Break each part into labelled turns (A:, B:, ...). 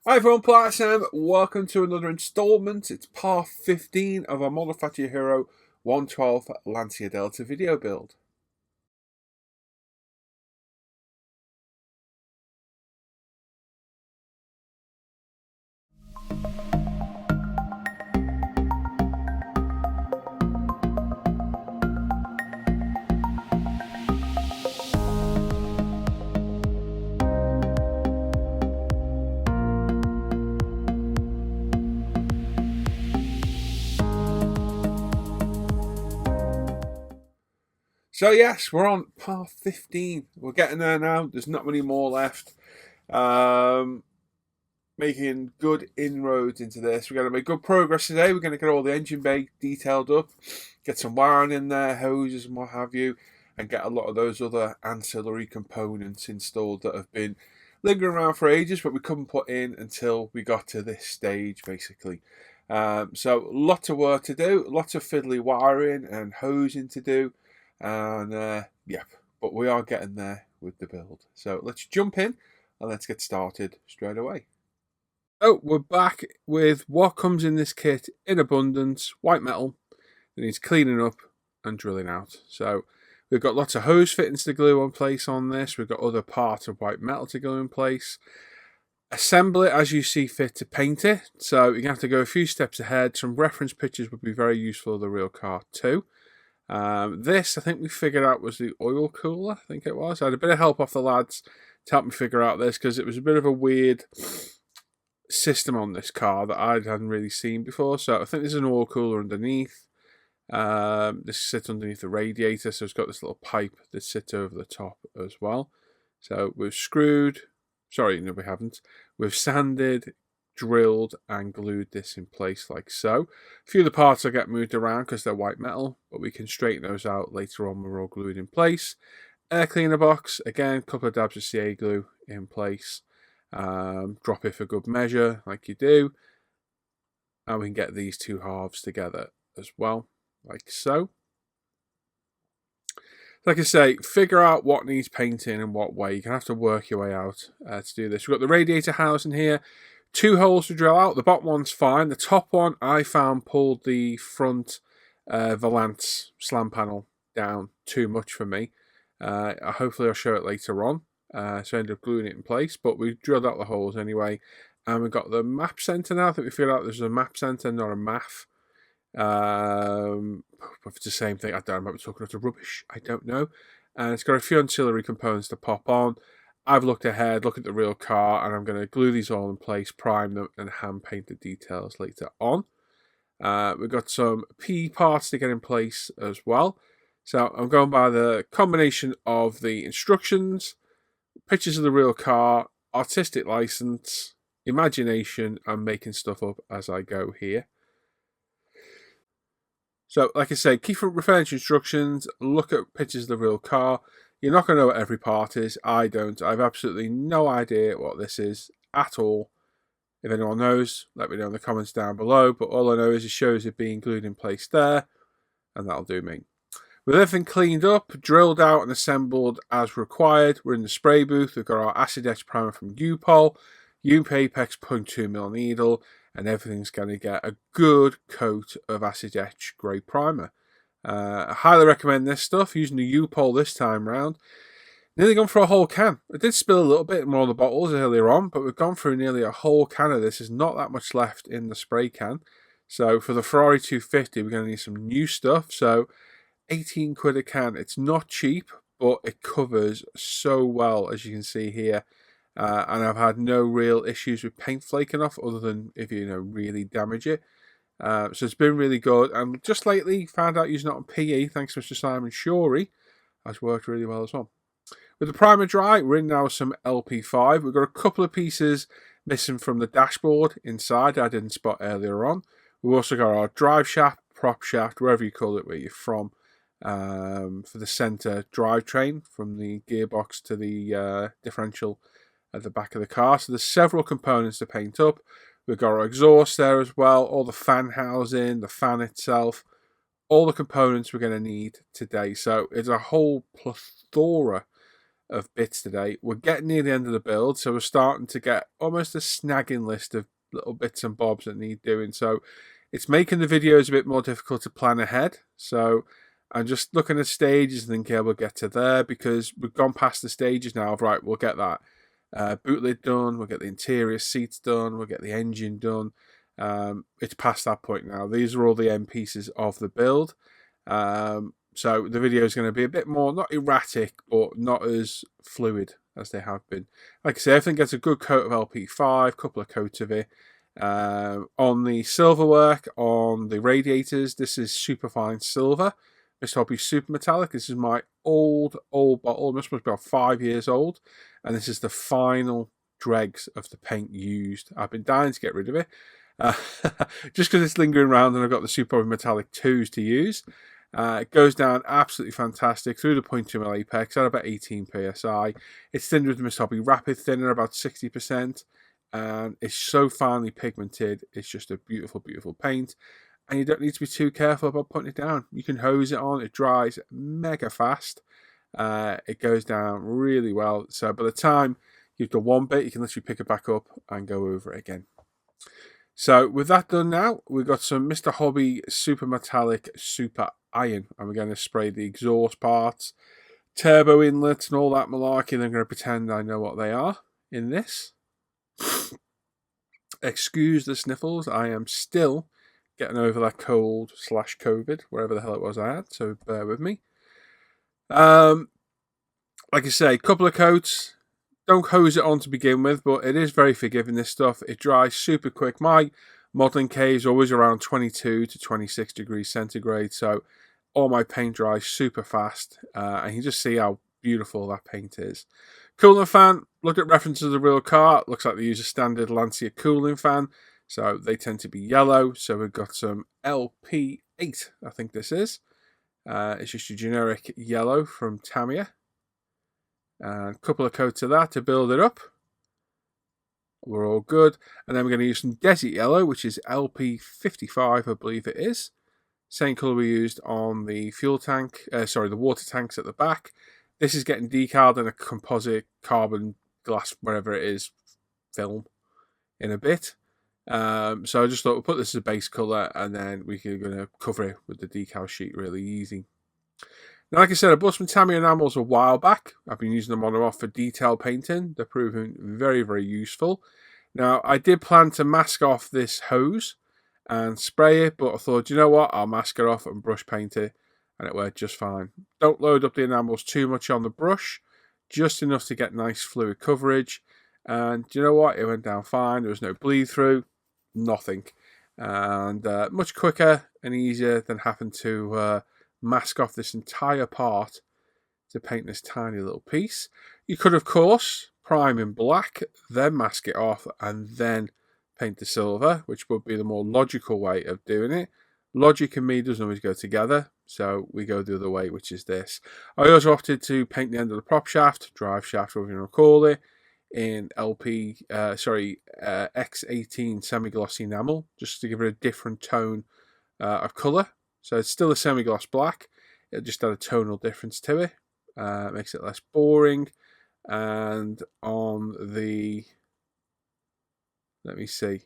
A: Hi everyone, Sam. Welcome to another instalment. It's part 15 of our Modified Hiro 112 Lancia Delta video build. So yes, we're on part 15. We're getting there now. There's not many more left. Making good inroads into this. We're going to make good progress today. We're going to get all the engine bay detailed up, get some wiring in there, hoses and what have you, and get a lot of those other ancillary components installed that have been lingering around for ages, but we couldn't put in until we got to this stage, basically. So lots of work to do, lots of fiddly wiring and hosing to do, and yeah, but we are getting there with the build. So let's jump in and let's get started straight away. Oh, we're back with what comes in this kit in abundance: white metal that needs cleaning up and drilling out. So we've got lots of hose fittings to glue in place on this. We've got other parts of white metal to go in place. Assemble it as you see fit to paint it. So you're going to have to go a few steps ahead. Some reference pictures would be very useful of the real car too. This, I think we figured out, was the oil cooler. I think it was. I had a bit of help off the lads to help me figure out this because it was a bit of a weird system on this car that I hadn't really seen before. So I think there's an oil cooler underneath. This sits underneath the radiator, so it's got this little pipe that sits over the top as well. So we've screwed, sorry, no we haven't, we've sanded, drilled and glued this in place like so. A few of the parts will get moved around because they're white metal, but we can straighten those out later on when we're all glued in place. Air cleaner box, again, a couple of dabs of CA glue in place. Drop it for good measure like you do, and we can get these two halves together as well like so. Like I say, figure out what needs painting and what way. You're going to have to work your way out to do this. We've got the radiator housing here, 2 holes to drill out. The bottom one's fine. The top one I found pulled the front valance slam panel down too much for me. Hopefully I'll show it later on. So I ended up gluing it in place, but we drilled out the holes anyway, and we've got the map center now. I think we figured out there's a map center, not a MAF. If it's the same thing, I don't remember talking about rubbish. I don't know. And it's got a few ancillary components to pop on. I've looked ahead, look at the real car, and I'm going to glue these all in place, prime them, and hand paint the details later on. We've got some P parts to get in place as well. So I'm going by the combination of the instructions, pictures of the real car, artistic license, imagination, and making stuff up as I go here. So, like I say, keep referring to instructions, look at pictures of the real car. You're not going to know what every part is. I don't. I have absolutely no idea what this is at all. If anyone knows, let me know in the comments down below. But all I know is it shows it being glued in place there, and that'll do me. With everything cleaned up, drilled out and assembled as required, we're in the spray booth. We've got our acid etch primer from U-Pol, UP Apex 0.2mm needle, and everything's going to get a good coat of acid etch grey primer. I highly recommend this stuff, using the U-Pol this time round. Nearly gone for a whole can. I did spill a little bit more of the bottles earlier on, but we've gone through nearly a whole can of this. There's not that much left in the spray can. So for the Ferrari 250, we're going to need some new stuff. So 18 quid a can. It's not cheap, but it covers so well, as you can see here. And I've had no real issues with paint flaking off, other than if you really damage it. So it's been really good. And just lately found out using it on PE, thanks to Mr. Simon Shorey, has worked really well as well. With the primer dry, we're in now with some LP5. We've got a couple of pieces missing from the dashboard inside I didn't spot earlier on. We've also got our drive shaft, prop shaft, wherever you call it, where you're from, for the centre drivetrain, from the gearbox to the differential at the back of the car. So there's several components to paint up. We've got our exhaust there as well, all the fan housing, the fan itself, all the components we're going to need today. So it's a whole plethora of bits today. We're getting near the end of the build, so we're starting to get almost a snagging list of little bits and bobs that need doing. So it's making the videos a bit more difficult to plan ahead. So I'm just looking at stages and thinking, yeah, we'll get to there, because we've gone past the stages now of, right, we'll get that boot lid done, we'll get the interior seats done, we'll get the engine done. It's past that point now. These are all the end pieces of the build. So the video is going to be a bit more, not erratic, but not as fluid as they have been. Like I say, everything gets a good coat of LP5, couple of coats of it. On the silverwork, on the radiators, this is superfine silver. Mr. Hobby Super Metallic. This is my old bottle. This must be about 5 years old. And this is the final dregs of the paint used. I've been dying to get rid of it. Just because it's lingering around, and I've got the Super Hobby Metallic 2s to use. It goes down absolutely fantastic through the 0.2mm apex at about 18 psi. It's thinned with the Mr. Hobby Rapid Thinner, about 60%. And it's so finely pigmented. It's just a beautiful, beautiful paint. And you don't need to be too careful about putting it down. You can hose it on. It dries mega fast. It goes down really well. So by the time you've done one bit, you can literally pick it back up and go over it again. So with that done now, we've got some Mr. Hobby Super Metallic Super Iron. And we're going to spray the exhaust parts, turbo inlets and all that malarkey. And I'm going to pretend I know what they are in this. Excuse the sniffles. I am still getting over that cold / COVID, wherever the hell it was I had, so bear with me. Like I say, a couple of coats. Don't hose it on to begin with, but it is very forgiving, this stuff. It dries super quick. My modelling K is always around 22 to 26 degrees centigrade, so all my paint dries super fast, and you just see how beautiful that paint is. Cooling fan, look at references of the real car. Looks like they use a standard Lancia cooling fan. So they tend to be yellow. So we've got some LP8, I think this is. It's just a generic yellow from Tamiya. And a couple of coats of that to build it up. We're all good. And then we're going to use some desert yellow, which is LP55, I believe it is. Same colour we used on the fuel tank, the water tanks at the back. This is getting decaled in a composite carbon glass, whatever it is, film in a bit. So I just thought we'll put this as a base colour, and then we're going to cover it with the decal sheet really easy. Now, like I said, I bought some Tamiya enamels a while back. I've been using them on and off for detail painting. They're proving very, very useful. Now, I did plan to mask off this hose and spray it, but I thought, you know what, I'll mask it off and brush paint it, and it worked just fine. Don't load up the enamels too much on the brush, just enough to get nice fluid coverage. And you know what, it went down fine. There was no bleed through. Nothing, and much quicker and easier than having to mask off this entire part to paint this tiny little piece. You could, of course, prime in black, then mask it off, and then paint the silver, which would be the more logical way of doing it. Logic and me doesn't always go together, so we go the other way, which is this. I also opted to paint the end of the prop shaft, drive shaft, whatever you want to call it, in X18 semi-glossy enamel, just to give it a different tone of colour. So it's still a semi-gloss black, it'll just add a tonal difference to it, makes it less boring. And on the, let me see,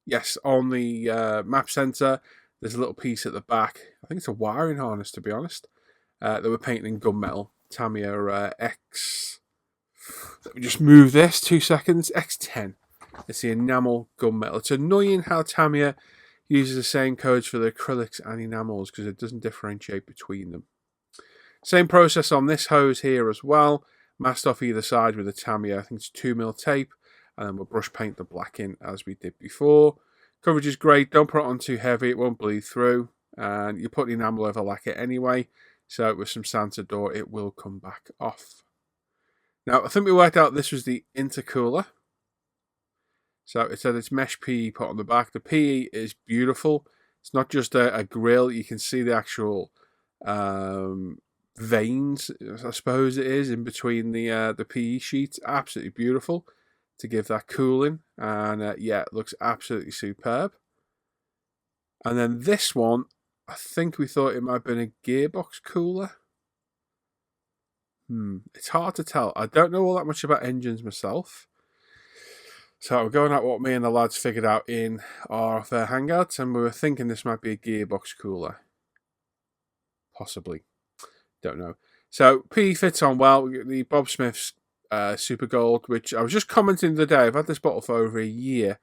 A: yes, on the map sensor, there's a little piece at the back, I think it's a wiring harness to be honest, that we're painting in gunmetal, Tamiya X. Let me just move this 2 seconds. X10. It's the enamel gunmetal. It's annoying how Tamiya uses the same codes for the acrylics and enamels because it doesn't differentiate between them. Same process on this hose here as well. Masked off either side with a Tamiya, I think it's 2mm tape, and then we'll brush paint the black in as we did before. Coverage is great. Don't put it on too heavy, it won't bleed through. And you put the enamel over lacquer anyway, so with some Santa door it will come back off. Now, I think we worked out this was the intercooler. So it said it's mesh PE put on the back. The PE is beautiful. It's not just a grill. You can see the actual veins, I suppose it is, in between the PE sheets. Absolutely beautiful to give that cooling. And yeah, it looks absolutely superb. And then this one, I think we thought it might have been a gearbox cooler. It's hard to tell. I don't know all that much about engines myself. So we're going at what me and the lads figured out in our Off Air Hangouts, and we were thinking this might be a gearbox cooler. Possibly. Don't know. So PE fits on well. We get the Bob Smith's Super Gold, which I was just commenting the other day. I've had this bottle for over a year,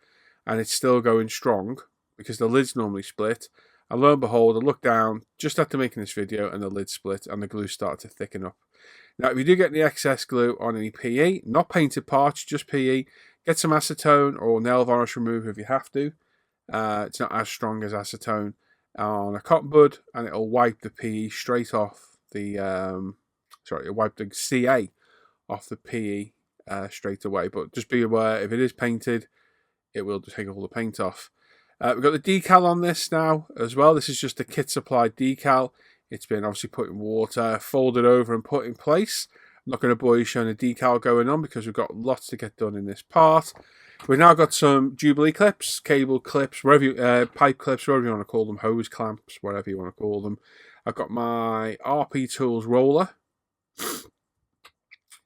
A: and it's still going strong because the lid's normally split. And lo and behold, I looked down just after making this video, and the lid split, and the glue started to thicken up. Now, if you do get the excess glue on any PE, not painted parts, just PE, get some acetone or nail varnish remover if you have to. It's not as strong as acetone on a cotton bud, and it'll wipe the PE straight off the. It'll wipe the CA off the PE straight away. But just be aware, if it is painted, it will take all the paint off. We've got the decal on this now as well. This is just a kit supplied decal. It's been obviously put in water, folded over and put in place. I'm not going to bore you showing the decal going on because we've got lots to get done in this part. We've now got some Jubilee clips, cable clips, whatever you, pipe clips, whatever you want to call them, hose clamps, whatever you want to call them. I've got my RP Tools roller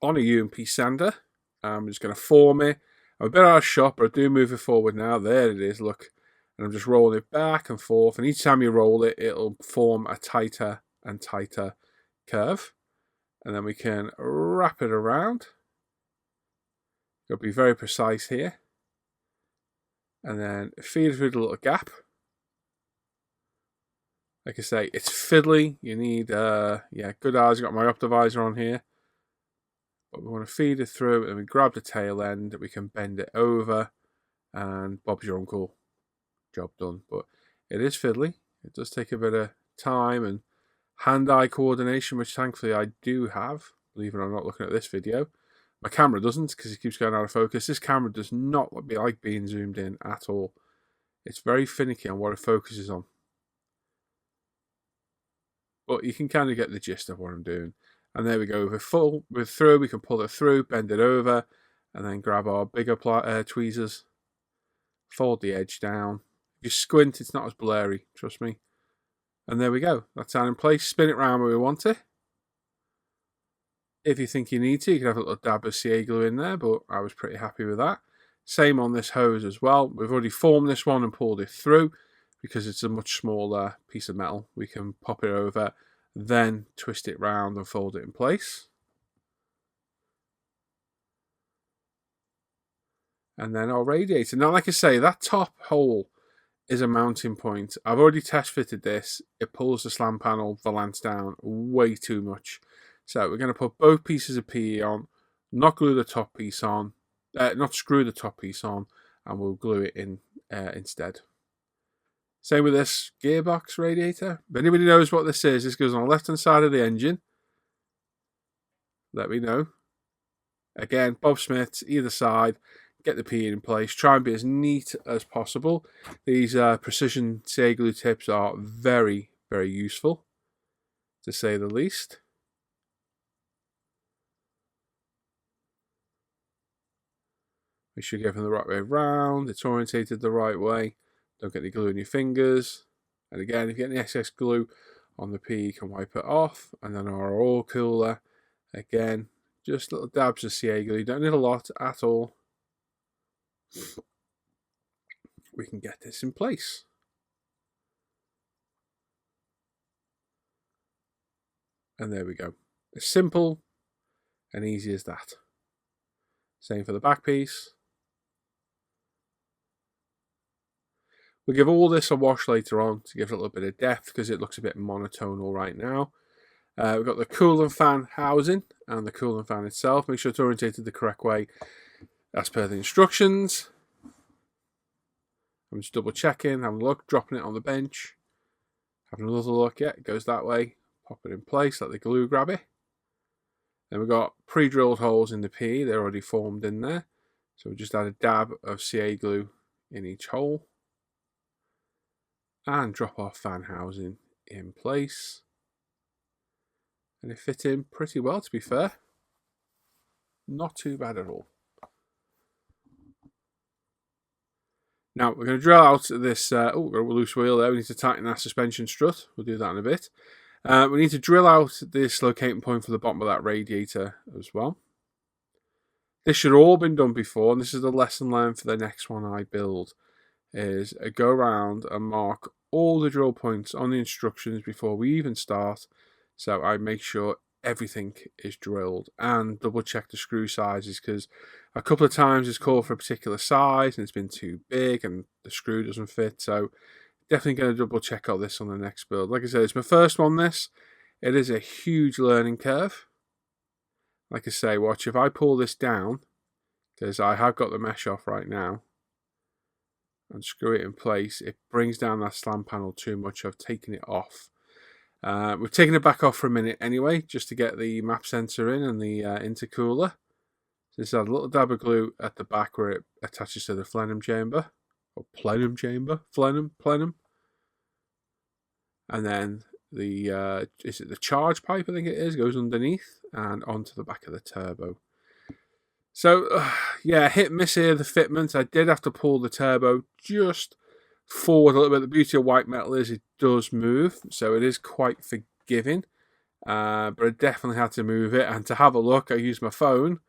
A: on a UMP sander. I'm just going to form it. I'm a bit out of shot, but I do move it forward now. There it is, look. And I'm just rolling it back and forth. And each time you roll it, it'll form a tighter and tighter curve. And then we can wrap it around. Got to be very precise here. And then feed it with a little gap. Like I say, it's fiddly. You need, good eyes. I've got my optivisor on here. But we want to feed it through, and we grab the tail end. We can bend it over, and Bob's your uncle. Job done. But it is fiddly. It does take a bit of time and hand-eye coordination, which thankfully I do have. Believe it or not, looking at this video. My camera doesn't, because it keeps going out of focus. This camera does not like being zoomed in at all. It's very finicky on what it focuses on. But you can kind of get the gist of what I'm doing. And there we go. We're through. We can pull it through, bend it over, and then grab our bigger tweezers. Fold the edge down. If you squint, it's not as blurry. Trust me. And there we go. That's down in place. Spin it around where we want it. If you think you need to, you can have a little dab of CA glue in there, but I was pretty happy with that. Same on this hose as well. We've already formed this one and pulled it through because it's a much smaller piece of metal. We can pop it over, then twist it round and fold it in place. And then our radiator. Now, like I say, that top hole is a mounting point. I've already test fitted this. It pulls the slam panel, the lance down way too much. So we're going to put both pieces of PE on, not glue the top piece on, not screw the top piece on, and we'll glue it in instead. Same with this gearbox radiator. If anybody knows what this is, this goes on the left-hand side of the engine. Let me know. Again, Bob Smith's, either side. Get the PE in place. Try and be as neat as possible. These precision CA glue tips are very, very useful, to say the least. Make sure you get them the right way around. It's orientated the right way. Don't get any glue in your fingers. And again, if you get any excess glue on the PE, you can wipe it off. And then our oil cooler, again, just little dabs of CA glue. You don't need a lot at all. We can get this in place. And there we go. As simple and easy as that. Same for the back piece. We'll give all this a wash later on to give it a little bit of depth because it looks a bit monotonal right now. We've got the coolant fan housing and the coolant fan itself. Make sure it's orientated the correct way as per the instructions. I'm just double checking, having a look, dropping it on the bench. Having another look, yeah, it goes that way. Pop it in place, let the glue grab it. Then we've got pre-drilled holes in the PE, they're already formed in there. So we just add a dab of CA glue in each hole. And drop our fan housing in place. And it fit in pretty well, to be fair. Not too bad at all. Now we're going to drill out this, we've got a loose wheel there, we need to tighten that suspension strut. We'll do that in a bit. We need to drill out this locating point for the bottom of that radiator as well. This should have all been done before, and this is the lesson learned for the next one I build, is go around and mark all the drill points on the instructions before we even start, so I make sure everything is drilled, and double check the screw sizes, because a couple of times it's called for a particular size and it's been too big and the screw doesn't fit, so definitely going to double check all this on the next build. Like I said, it's my first one. It is a huge learning curve. Like I say, watch, if I pull this down, because I have got the mesh off right now, and screw it in place, it brings down that slam panel too much. I've taken it off. We've taken it back off for a minute anyway, just to get the map sensor in and the intercooler. So this has a little dab of glue at the back where it attaches to the plenum chamber, or plenum chamber, plenum. And then the is it the charge pipe, I think it is, goes underneath and onto the back of the turbo. So yeah, hit and miss here, the fitment. I did have to pull the turbo just forward a little bit. The beauty of white metal is it does move, so it is quite forgiving, but I definitely had to move it. And to have a look, I used my phone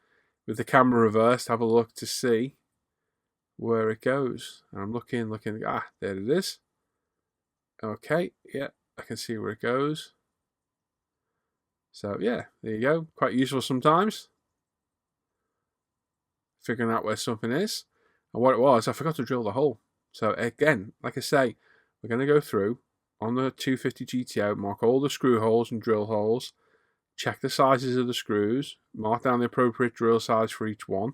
A: with the camera reversed to have a look to see where it goes. And I'm looking, there it is. Okay, yeah, I can see where it goes. So yeah, there you go. Quite useful sometimes, figuring out where something is. And what it was, I forgot to drill the hole. So again, like I say, we're going to go through on the 250 GTO, mark all the screw holes and drill holes, check the sizes of the screws, mark down the appropriate drill size for each one.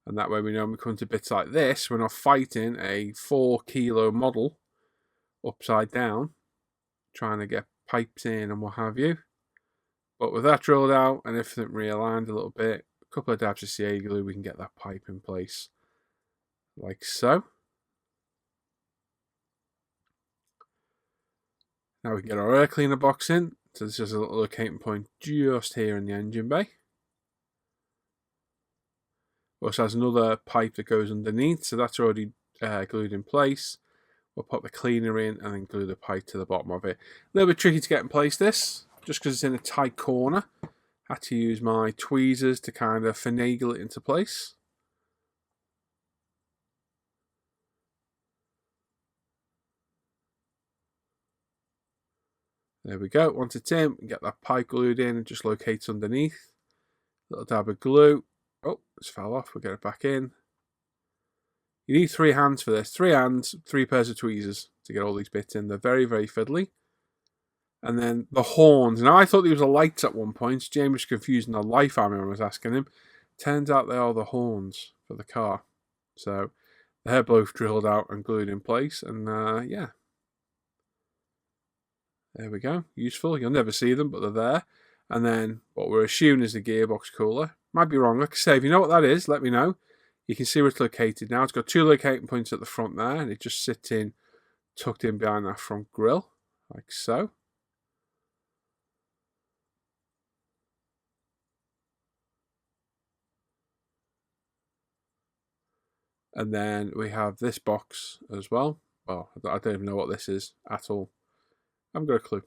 A: And that way we know when we come to bits like this, we're not fighting a 4 kilo model upside down, trying to get pipes in and what have you. But with that drilled out and everything realigned a little bit, a couple of dabs of CA glue, we can get that pipe in place, like so. Now we can get our air cleaner box in. So this is a little locating point just here in the engine bay. Also has another pipe that goes underneath, so that's already glued in place. We'll pop the cleaner in and then glue the pipe to the bottom of it. A little bit tricky to get in place this, just because it's in a tight corner. Had to use my tweezers to kind of finagle it into place. There we go. Once it's in, we get that pipe glued in and just locates underneath. Little dab of glue. Oh, it's fell off. We'll get it back in. You need 3 hands for this. 3 hands, 3 pairs of tweezers to get all these bits in. They're very, very fiddly. And then the horns. Now, I thought these were lights at one point. James was confusing the life army when I was asking him. Turns out they are the horns for the car. So they're both drilled out and glued in place. And yeah. There we go. Useful. You'll never see them, but they're there. And then what we're assuming is the gearbox cooler. Might be wrong. Like I say, if you know what that is, let me know. You can see where it's located now. It's got 2 locating points at the front there, and it just sits in, tucked in behind that front grille, like so. And then we have this box as well. Well, I don't even know what this is at all. I haven't got a clue.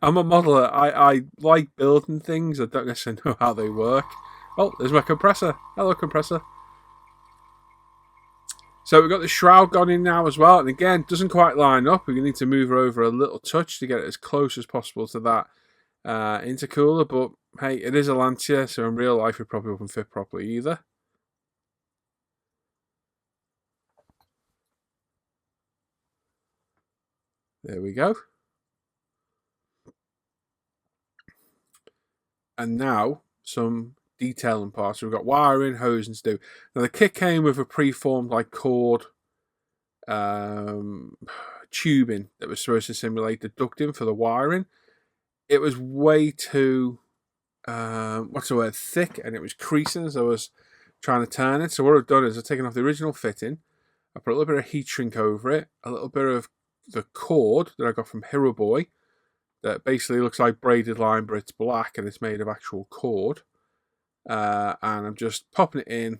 A: I'm a modeler. I like building things. I don't necessarily know how they work. Oh, there's my compressor. Hello, compressor. So we've got the shroud gone in now as well. And again, doesn't quite line up. We need to move her over a little touch to get it as close as possible to that intercooler. But hey, it is a Lancia, so in real life it probably wouldn't fit properly either. There we go. And now some detailing parts. We've got wiring, hosing to do. Now the kit came with a preformed like cord tubing that was supposed to simulate the ducting for the wiring. It was way too thick, and it was creasing as I was trying to turn it. So what I've done is I've taken off the original fitting. I put a little bit of heat shrink over it, a little bit of the cord that I got from Hiro that basically looks like braided line, but it's black and it's made of actual cord. And I'm just popping it in, a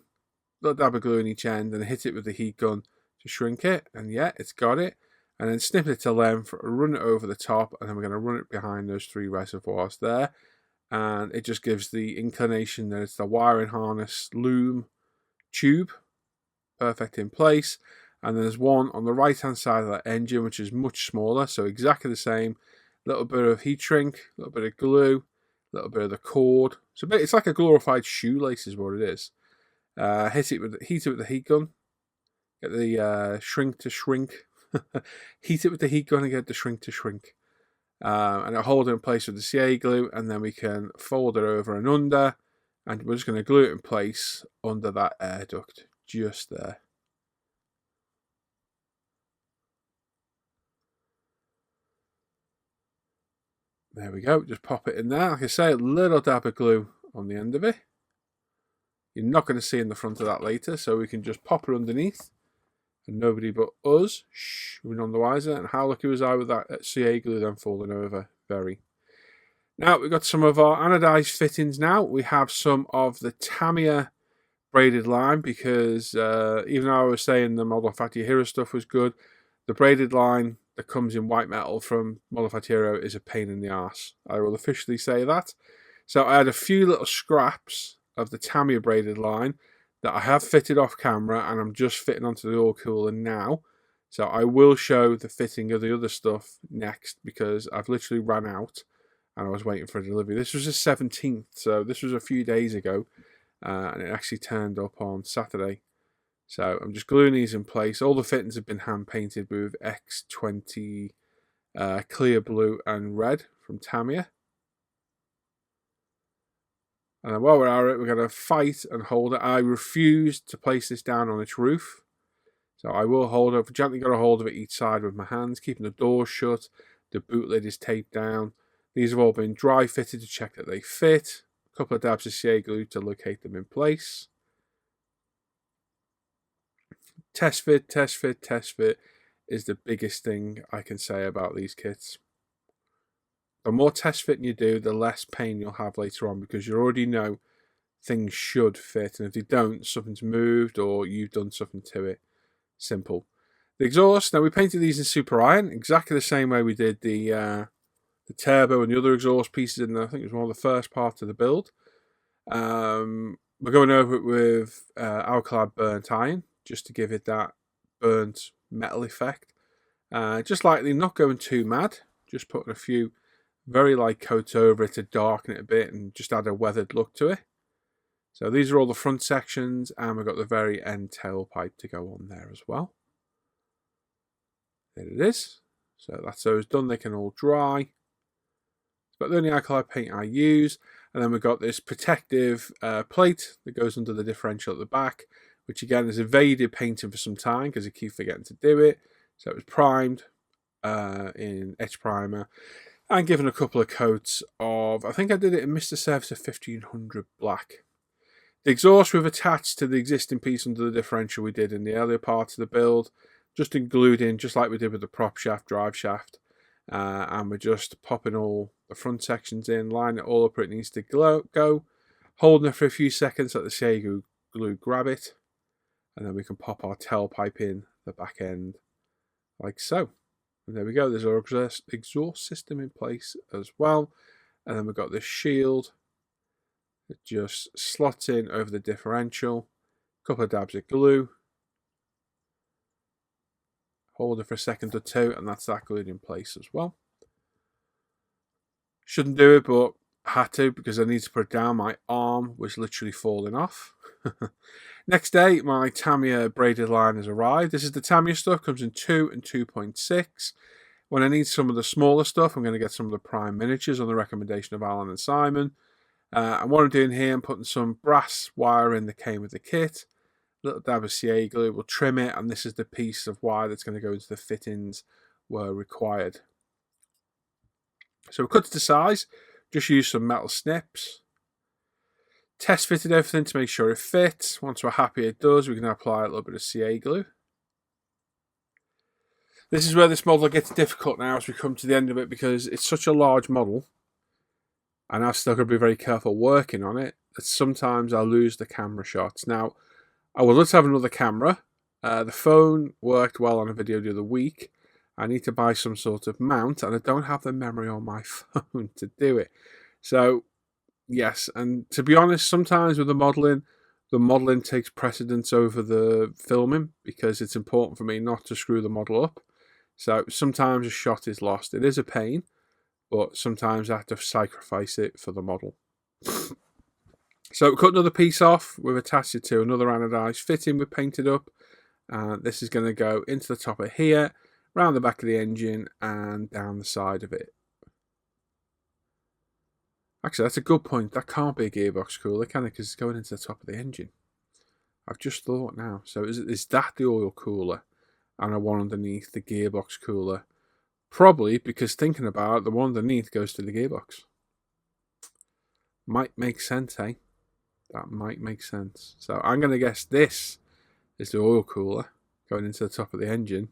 A: little dab of glue in each end, and hit it with the heat gun to shrink it. And yeah, it's got it. and then snip it to length, run it over the top, and then we're going to run it behind those 3 reservoirs there. And it just gives the inclination that it's the wiring harness loom tube, perfect in place. And there's one on the right hand side of that engine, which is much smaller, so exactly the same. A little bit of heat shrink, a little bit of glue, a little bit of the cord. So it's like a glorified shoelace is what it is. Heat it with the heat gun. Get the shrink to shrink. Heat it with the heat gun and get the shrink to shrink. And I'll hold it in place with the CA glue, and then we can fold it over and under, and we're just going to glue it in place under that air duct, just there. There we go, just pop it in there. Like I say, a little dab of glue on the end of it. You're not going to see in the front of that later, so we can just pop it underneath, and nobody but us, we're none the wiser. And how lucky was I with that CA glue then falling over? Very. Now we've got some of our anodized fittings now. We have some of the Tamiya braided line, because even though I was saying the Modified Hero stuff was good, the braided line that comes in white metal from Modified Hero is a pain in the arse. I will officially say that. So I had a few little scraps of the Tamiya braided line that I have fitted off camera, and I'm just fitting onto the oil cooler now. So I will show the fitting of the other stuff next, because I've literally ran out and I was waiting for a delivery. This was the 17th, so this was a few days ago, and it actually turned up on Saturday. So I'm just gluing these in place. All the fittings have been hand painted with X20 clear blue and red from Tamiya. And then while we're at it, we're going to fight and hold it. I refuse to place this down on its roof. So I will hold it. I've gently got a hold of it each side with my hands, keeping the door shut. The boot lid is taped down. These have all been dry fitted to check that they fit. A couple of dabs of CA glue to locate them in place. Test fit, test fit, test fit is the biggest thing I can say about these kits. The more test fitting you do, the less pain you'll have later on, because you already know things should fit, and if they don't, something's moved or you've done something to it. Simple. The exhaust, now we painted these in super iron, exactly the same way we did the turbo and the other exhaust pieces in I think it was one of the first parts of the build. We're going over it with alkali burnt iron, just to give it that burnt metal effect. Just lightly, not going too mad, just putting a few very light coats over it to darken it a bit and just add a weathered look to it. So these are all the front sections, and we've got the very end tailpipe to go on there as well. There it is. So that's those done, they can all dry. But the only alkali paint I use, and then we've got this protective plate that goes under the differential at the back, which again is evaded painting for some time because I keep forgetting to do it. So it was primed in etch primer and given a couple of coats of, I think I did it in Mr. Service of 1500 black. The exhaust we've attached to the existing piece under the differential we did in the earlier part of the build, just glued in just like we did with the prop shaft, drive shaft. And we're just popping all the front sections in, line it all up where it needs to go, holding it for a few seconds, let the CA glue grab it, and then we can pop our tailpipe in the back end like so. And there we go, there's our exhaust system in place as well. And then we've got this shield that just slots in over the differential, a couple of dabs of glue, hold it for a second or two, and that's that glued in place as well. Shouldn't do it, but had to because I need to put it down. My arm was literally falling off. Next day, my Tamiya braided line has arrived. This is the Tamiya stuff, comes in 2 and 2.6. When I need some of the smaller stuff, I'm going to get some of the prime miniatures on the recommendation of Alan and Simon. And what I'm doing here, I'm putting some brass wire in that came with the kit. A little dab of CA glue, we'll trim it, and this is the piece of wire that's going to go into the fittings where required. So we cut it to size, just use some metal snips. Test fitted everything to make sure it fits. Once we're happy it does, we can apply a little bit of CA glue. This is where this model gets difficult now as we come to the end of it, because it's such a large model, and I've still got to be very careful working on it, that sometimes I lose the camera shots. Now, I would love to have another camera. The phone worked well on a video the other week. I need to buy some sort of mount, and I don't have the memory on my phone to do it. So, yes, and to be honest, sometimes with the modelling takes precedence over the filming because it's important for me not to screw the model up. So sometimes a shot is lost. It is a pain, but sometimes I have to sacrifice it for the model. So cut another piece off. We've attached it to another anodized fitting we've painted up. And this is going to go into the top of here, round the back of the engine, and down the side of it. Actually, that's a good point. That can't be a gearbox cooler, can it? Because it's going into the top of the engine. I've just thought now. So is that the oil cooler? And a one underneath the gearbox cooler? Probably, because thinking about it, the one underneath goes to the gearbox. Might make sense, eh? That might make sense. So I'm going to guess this is the oil cooler going into the top of the engine.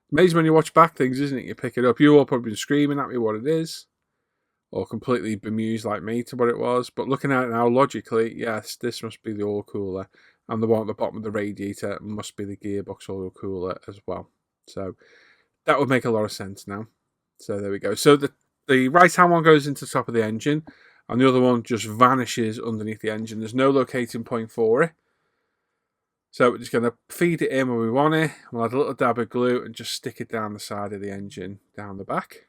A: Amazing when you watch back things, isn't it? You pick it up. You all probably been screaming at me what it is, or completely bemused like me to what it was. But looking at it now, logically, yes, this must be the oil cooler. And the one at the bottom of the radiator must be the gearbox oil cooler as well. So that would make a lot of sense now. So there we go. So the right-hand one goes into the top of the engine, and the other one just vanishes underneath the engine. There's no locating point for it. So we're just going to feed it in where we want it. We'll add a little dab of glue and just stick it down the side of the engine, down the back.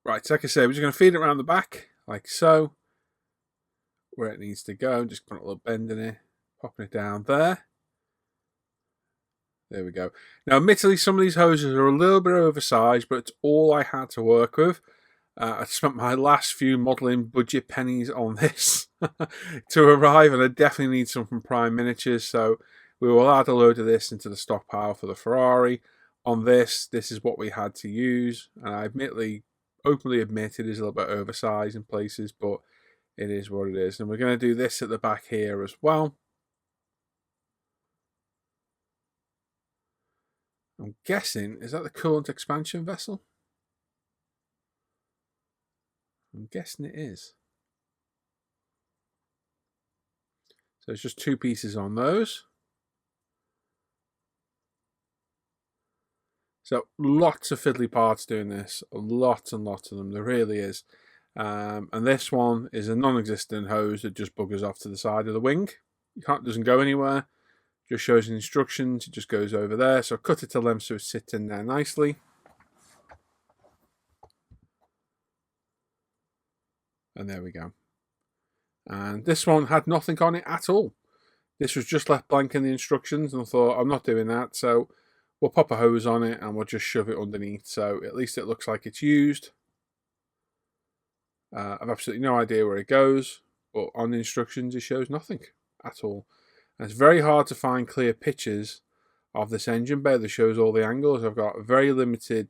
A: Right, so like I say, we're just going to feed it around the back, like so, where it needs to go. Just put a little bend in it, popping it down there. There we go. Now, admittedly, some of these hoses are a little bit oversized, but it's all I had to work with. I spent my last few modelling budget pennies on this to arrive, and I definitely need some from Prime Miniatures, so we will add a load of this into the stockpile for the Ferrari. On this is what we had to use, and I openly admit it is a little bit oversized in places, but it is what it is. And we're going to do this at the back here as well. I'm guessing, is that the coolant expansion vessel? I'm guessing it is. So it's just two pieces on those. So lots of fiddly parts doing this. Lots and lots of them. There really is. And this one is a non-existent hose that just buggers off to the side of the wing. Doesn't go anywhere. Just shows the instructions. It just goes over there. So cut it to length so it sits in there nicely. And there we go. And this one had nothing on it at all. This was just left blank in the instructions, and I thought, I'm not doing that, so we'll pop a hose on it and we'll just shove it underneath, so at least it looks like it's used. I've absolutely no idea where it goes, but on the instructions it shows nothing at all. And it's very hard to find clear pictures of this engine bay that shows all the angles. I've got very limited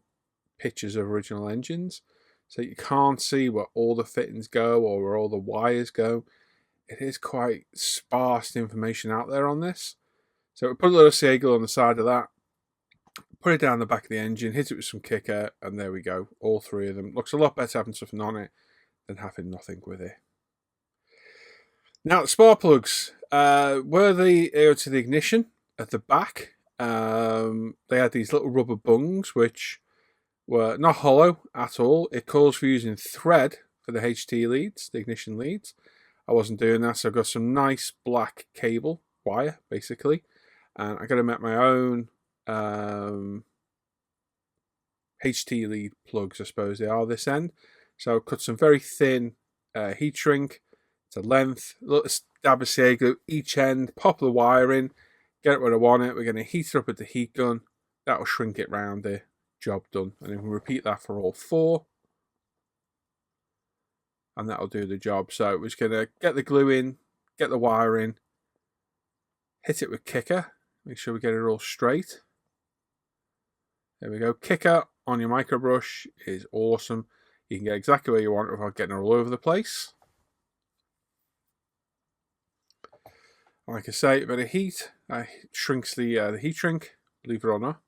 A: pictures of original engines, so you can't see where all the fittings go or where all the wires go. It is quite sparse information out there on this. So we put a little Seagull on the side of that, put it down the back of the engine, hit it with some kicker, and there we go. All three of them. Looks a lot better having something on it than having nothing with it. Now, the spark plugs were the to the ignition at the back. They had these little rubber bungs, which were not hollow at all. It calls for using thread for the HT leads, the ignition leads. I wasn't doing that, so I've got some nice black cable wire, basically. And I got to make my own HT lead plugs, I suppose they are this end. So cut some very thin heat shrink to length, a little dab of Seaglue each end, pop the wire in, get it where I want it. We're going to heat it up with the heat gun. That'll shrink it round there. Job done. And then we'll repeat that for all four. And that'll do the job. So we're just going to get the glue in, get the wire in, hit it with kicker, make sure we get it all straight. There we go. Kicker on your micro brush is awesome. You can get exactly where you want without getting it all over the place. Like I say, a bit of heat shrinks the heat shrink, believe it or not.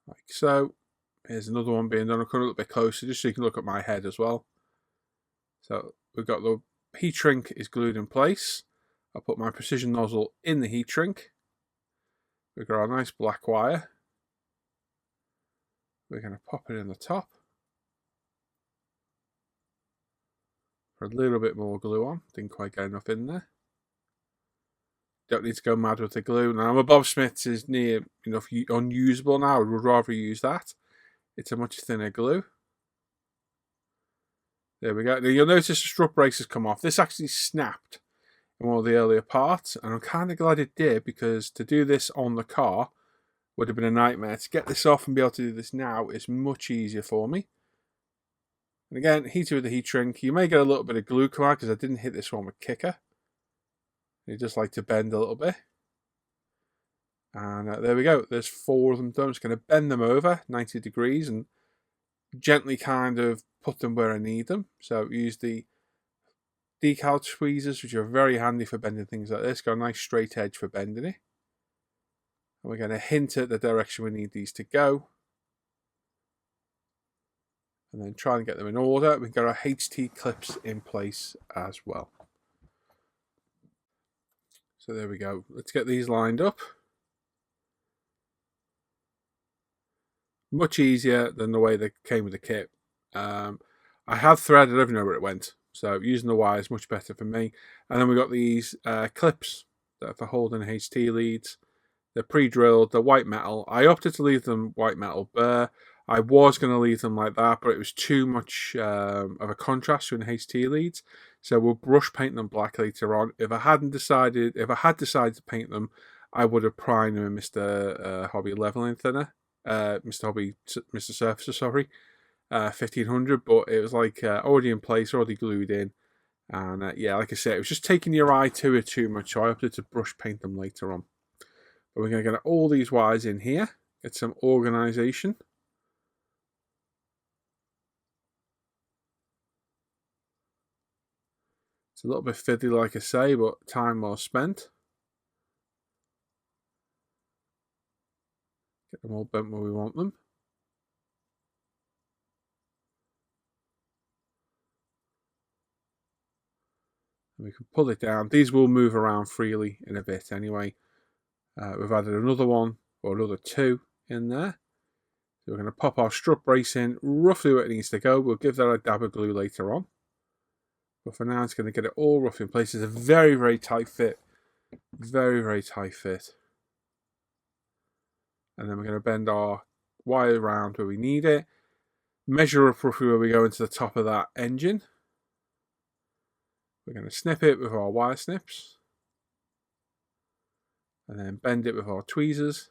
A: Like so. Here's another one being done. I'll come a little bit closer just so you can look at my head as well. So we've got the heat shrink is glued in place. I'll put my precision nozzle in the heat shrink. We've got our nice black wire. We're going to pop it in the top. Put a little bit more glue on. Didn't quite get enough in there. Don't need to go mad with the glue. Now, my Bob Smith's is near enough unusable now. I would rather use that. It's a much thinner glue. There we go. Now, you'll notice the strut brace has come off. This actually snapped in one of the earlier parts, and I'm kind of glad it did, because to do this on the car would have been a nightmare. To get this off and be able to do this now is much easier for me. And again, heater with the heat shrink. You may get a little bit of glue come out because I didn't hit this one with kicker. You just like to bend a little bit. And there we go. There's 4 of them done. I'm just going to bend them over 90 degrees and gently kind of put them where I need them. So use the decal tweezers, which are very handy for bending things like this. Got a nice straight edge for bending it. And we're going to hint at the direction we need these to go. And then try and get them in order. We've got our HT clips in place as well. So there we go. Let's get these lined up. Much easier than the way they came with the kit. I had thread, I don't even know where it went. So using the wire is much better for me. And then we've got these clips that are for holding HT leads. They're pre-drilled, they're white metal. I opted to leave them white metal bare. I was going to leave them like that, but it was too much of a contrast to an HT leads. So we'll brush paint them black later on. If I had decided to paint them, I would have primed them in Mr. Hobby leveling thinner. Mr. Surfacer, sorry. 1500, but it was like already in place, already glued in. And yeah, like I said, it was just taking your eye to it too much, so I opted to brush paint them later on. But we're going to get all these wires in here, get some organisation. It's a little bit fiddly, like I say, but time well spent. Get them all bent where we want them. And we can pull it down. These will move around freely in a bit anyway. We've added another one or another 2 in there. So we're going to pop our strut brace in roughly where it needs to go. We'll give that a dab of glue later on. But for now, it's going to get it all rough in place. It's a very, very tight fit. Very, very tight fit. And then we're going to bend our wire around where we need it. Measure up roughly where we go into the top of that engine. We're going to snip it with our wire snips. And then bend it with our tweezers.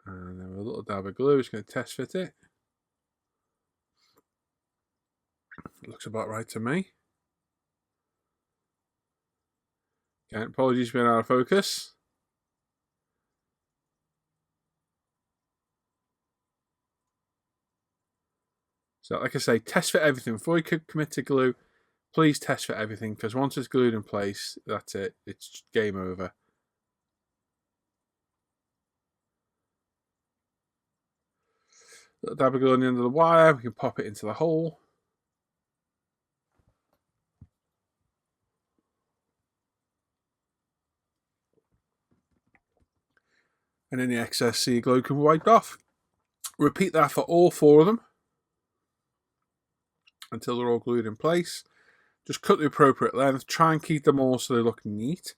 A: And then with a little dab of glue, it's going to test fit it. It looks about right to me. Again, apologies for being out of focus. So like I say, test fit everything. Before you commit to glue, please test fit everything, because once it's glued in place, that's it. It's game over. Little dab of glue on the end of the wire, we can pop it into the hole. And any excess sea glue can be wiped off. Repeat that for all 4 of them until they're all glued in place. Just cut the appropriate length. Try and keep them all so they look neat.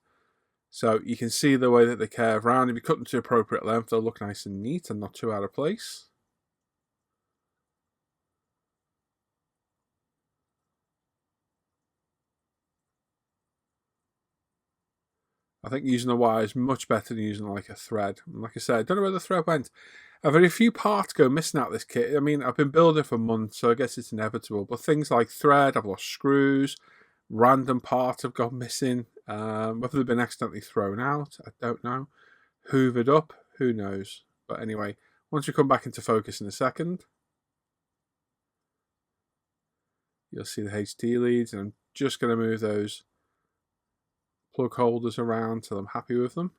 A: So you can see the way that they curve around. If you cut them to the appropriate length, they'll look nice and neat and not too out of place. I think using a wire is much better than using like a thread. And like I said, I don't know where the thread went. I've had a few parts go missing out of this kit. I mean, I've been building for months, so I guess it's inevitable. But things like thread, I've lost screws, random parts have gone missing. Whether they've been accidentally thrown out, I don't know. Hoovered up, who knows. But anyway, once we come back into focus in a second, you'll see the HT leads, and I'm just going to move those plug holders around till I'm happy with them.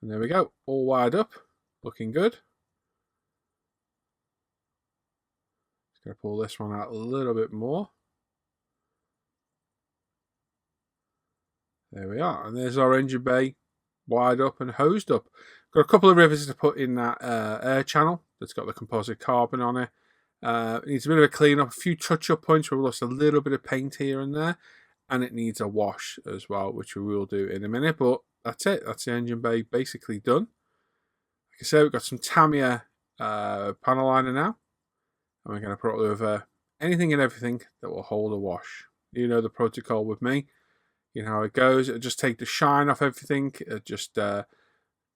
A: And there we go, all wired up, looking good. Just going to pull this one out a little bit more. There we are, and there's our engine bay wired up and hosed up. Got a couple of rivets to put in that air channel that's got the composite carbon on it. It needs a bit of a clean up, a few touch up points where we lost a little bit of paint here and there, and it needs a wash as well, which we will do in a minute. But that's it, that's the engine bay basically done. Like I said, we've got some Tamiya panel liner now, and we're going to put it over anything and everything that will hold a wash. You know the protocol with me. You know how it goes. It'll just take the shine off everything. It'll just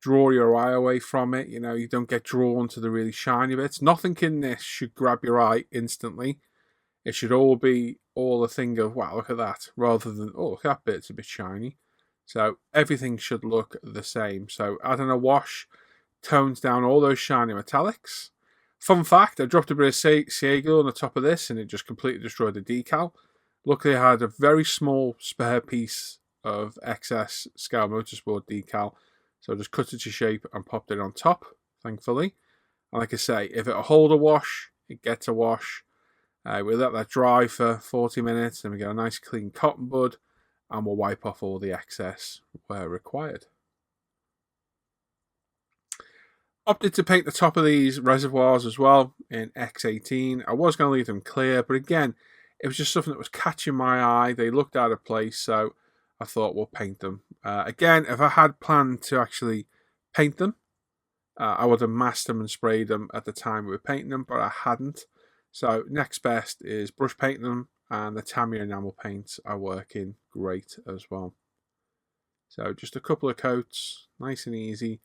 A: draw your eye away from it. You know, you don't get drawn to the really shiny bits. Nothing in this should grab your eye instantly. It should all be a thing of, wow, look at that, rather than, oh, look, that bit's a bit shiny. So everything should look the same. So adding a wash tones down all those shiny metallics. Fun fact, I dropped a bit of sea glue on the top of this and it just completely destroyed the decal. Luckily, I had a very small spare piece of excess Scale Motorsport decal, so I just cut it to shape and popped it on top, thankfully. And like I say, if it'll hold a wash, it gets a wash. We let that dry for 40 minutes, and we get a nice clean cotton bud, and we'll wipe off all the excess where required. Opted to paint the top of these reservoirs as well in X18. I was going to leave them clear, but again, it was just something that was catching my eye. They looked out of place, so I thought we'll paint them. Again, if I had planned to actually paint them, I would have masked them and sprayed them at the time we were painting them, but I hadn't. So next best is brush painting them, and the Tamiya enamel paints are working great as well. So just a couple of coats, nice and easy.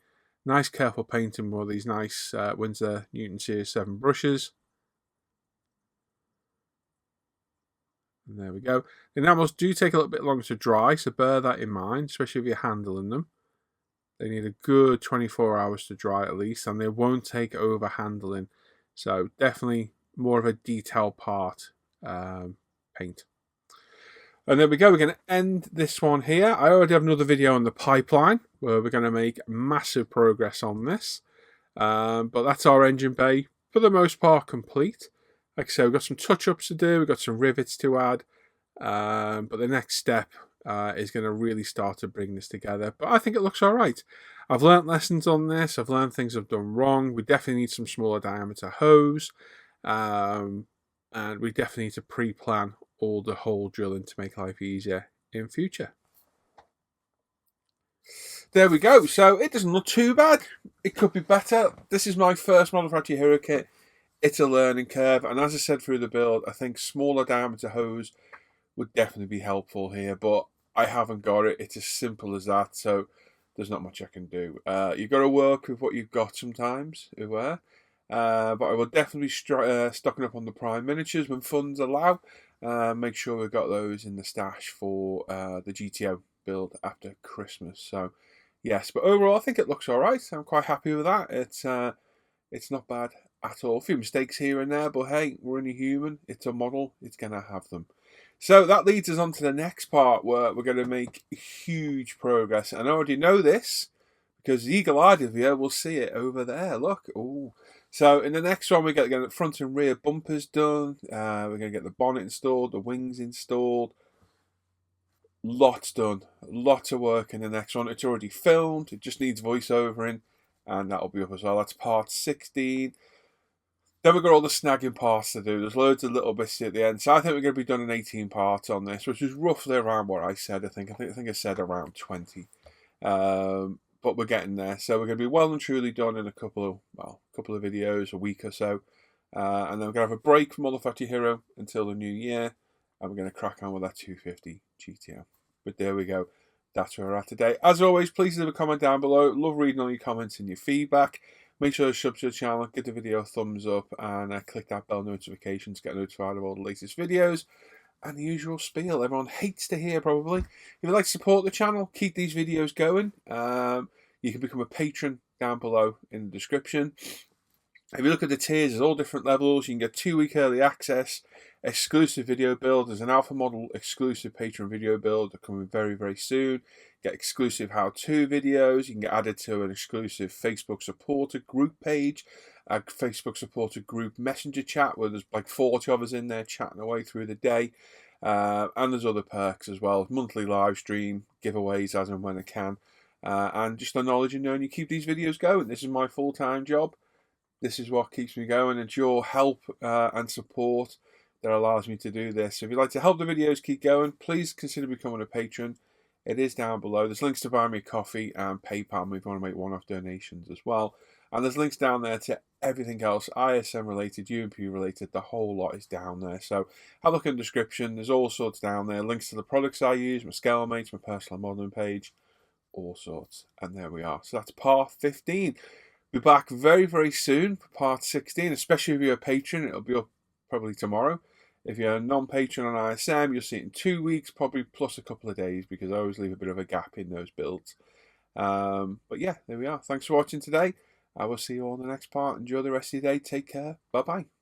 A: Nice careful painting with these nice Winsor Newton Series 7 brushes. And there we go. The enamels do take a little bit longer to dry, so bear that in mind, especially if you're handling them. They need a good 24 hours to dry at least, and they won't take over handling. So definitely more of a detail part paint. And there we go, we're going to end this one here. I already have another video on the pipeline where we're going to make massive progress on this. But that's our engine bay, for the most part, complete. Like I said, we've got some touch-ups to do, we've got some rivets to add. But the next step is going to really start to bring this together. But I think it looks all right. I've learnt lessons on this. I've learned things I've done wrong. We definitely need some smaller diameter hose. And we definitely need to pre-plan all the hole drilling to make life easier in future. There we go. So it doesn't look too bad. It could be better. This is my first Model Factory Hiro kit. It's a learning curve. And as I said through the build, I think smaller diameter hose would definitely be helpful here. But I haven't got it. It's as simple as that. So there's not much I can do. You've got to work with what you've got sometimes. But I will definitely be stocking up on the prime miniatures when funds allow. Make sure we've got those in the stash for the GTO build after Christmas. So yes, but overall I think it looks all right. I'm quite happy with that. It's not bad at all. A few mistakes here and there, but hey, we're only human. It's a model. It's gonna have them. So that leads us on to the next part where we're going to make huge progress. And I already know this because the eagle-eyed of you will see it over there. Look, ooh. So in the next one, we're going to get the front and rear bumpers done. We're going to get the bonnet installed, the wings installed. Lots done. Lots of work in the next one. It's already filmed. It just needs voiceovering, and that'll be up as well. That's part 16. Then we've got all the snagging parts to do. There's loads of little bits at the end. So I think we're going to be done in 18 parts on this, which is roughly around what I said. I think I said around 20. But we're getting there. So we're going to be well and truly done in a couple of videos, a week or so. And then we're going to have a break from Model Factory Hiro until the new year. And we're going to crack on with that 250 GTO. But there we go. That's where we're at today. As always, please leave a comment down below. Love reading all your comments and your feedback. Make sure to subscribe to the channel, give the video a thumbs up, and click that bell notification to get notified of all the latest videos. And the usual spiel everyone hates to hear, probably. If you'd like to support the channel, keep these videos going. You can become a patron down below in the description. If you look at the tiers, there's all different levels. You can get 2-week early access, exclusive video build. There's an alpha model exclusive Patreon video build that coming very, very soon. Get exclusive how-to videos. You can get added to an exclusive Facebook supporter group page, a Facebook supporter group messenger chat where there's like 40 of us in there chatting away through the day. And there's other perks as well. Monthly live stream, giveaways as and when I can. And just the knowledge and knowing you keep these videos going. This is my full-time job. This is what keeps me going. It's your help and support that allows me to do this. So if you'd like to help the videos keep going, please consider becoming a patron. It is down below. There's links to buy me coffee and PayPal if you want to make one-off donations as well. And there's links down there to everything else, ISM related, UMP related, the whole lot is down there. So have a look in the description. There's all sorts down there. Links to the products I use, my scale mates, my personal modeling page, all sorts. And there we are. So that's part 15. Be back very, very soon for part 16, especially if you're a patron. It'll be up probably tomorrow. If you're a non-patron on ISM, you'll see it in 2 weeks, probably plus a couple of days, because I always leave a bit of a gap in those builds. But yeah, there we are. Thanks for watching today. I will see you all in the next part. Enjoy the rest of your day. Take care. Bye-bye.